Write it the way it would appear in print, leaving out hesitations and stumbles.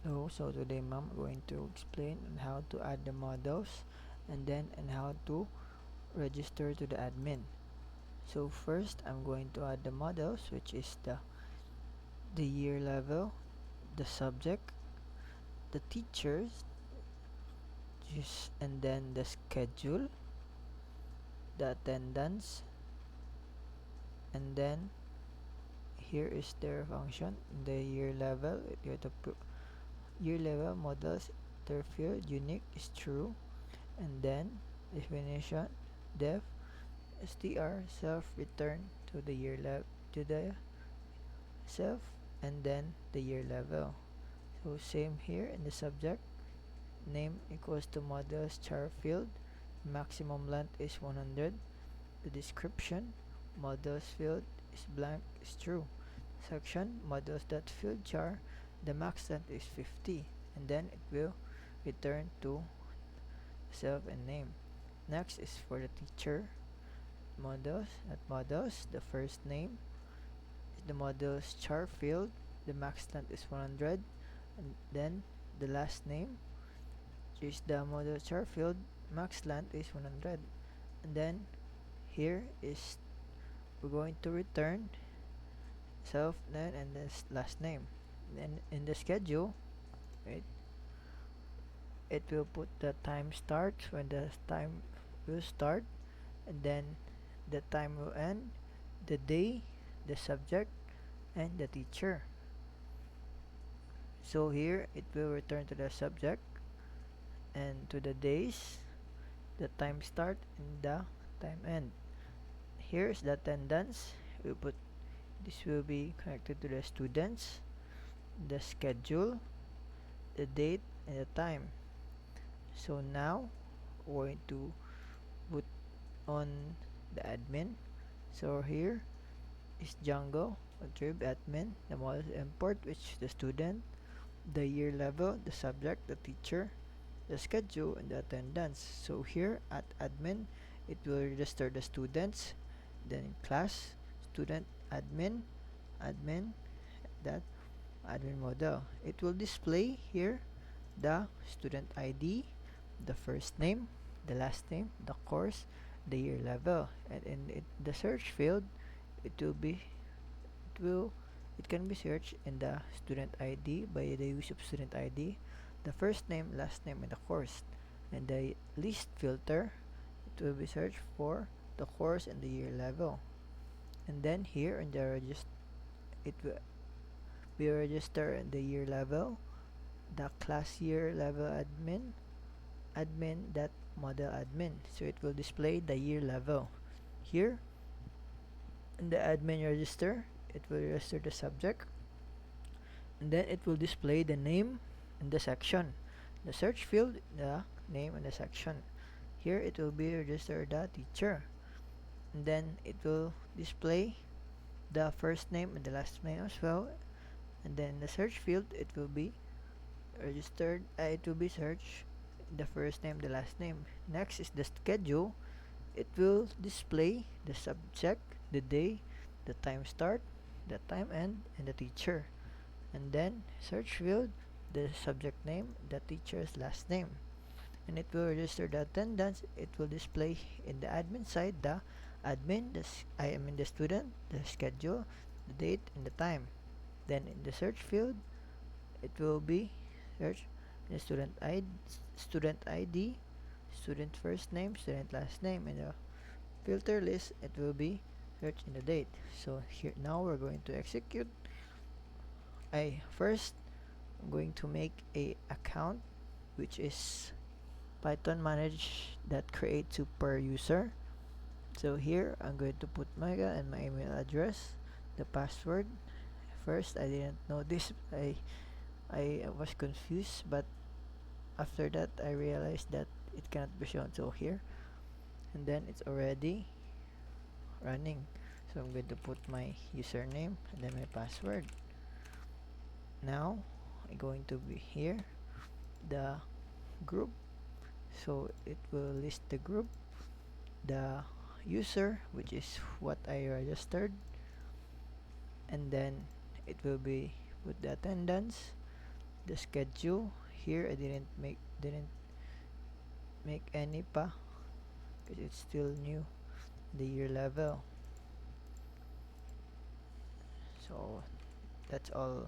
So today, ma'am, I'm going to explain on how to add the models and then and how to register to the admin. So first, I'm going to add the models, which is the year level, the subject, the teachers, and then the schedule, the attendance, and then here is their function. The year level, you have to put year level models, their field unique is true, and then definition def str self return to the year level to the self and then the year level. So same here in the subject, name equals to models char field, maximum length is 100, the description models field is blank is true, section models dot field char, the max length is 50, and then it will return to self and name. Next is for the teacher models, at models, the first name is the models char field, the max length is 100, and then the last name is the model char field, max length is 100, and then here is we're going to return self then and this last name. Then in the schedule, right, it will put the time start when the time will start, and then the time will end, the day, the subject, and the teacher. So here it will return to the subject and to the days, the time start, and the time end. Here's the attendance. We put this will be connected to the students, the schedule, the date, and the time. So now we're going to put on the admin. So here is Django attribute admin, the model import, which is the student, the year level, the subject, the teacher, the schedule, and the attendance. So here at admin, it will register the students, then class, student, admin, that admin model. It will display here the student ID, the first name, the last name, the course, the year level, and in the search field, it will be it will it can be searched in the student ID by the use of student ID, the first name, last name, and the course. And the list filter, it will be searched for the course and the year level. And then here in the it will be register the year level, the class year level admin that model admin. So it will display the year level. Here in the admin register, it will register the subject, and then it will display the name and the section, the search field, the name and the section. Here it will be register the teacher, and then it will display the first name and the last name as well, and then the search field, it will be registered, it will be searched the first name, the last name. Next is the schedule. It will display the subject, the day, the time start, the time end, and the teacher. And then search field, the subject name, the teacher's last name. And it will register the attendance. It will display in the admin side the admin, the student, the schedule, the date, and the time. Then in the search field, it will be search the student ID, student first name, student last name, and the filter list, it will be search in the date. So here now we're going to execute. I first I'm going to make a account, which is python manage that create to per user. So here I'm going to put Mega and my email address, the password. First I didn't know this. I was confused, but after that I realized that it cannot be shown. So here, and then it's already running. So I'm going to put my username and then my password. Now I'm going to be here the group, so it will list the group, the user, which is what I registered, and then it will be with the attendance, the schedule. Here I didn't make any pa because it's still new, the year level. So that's all.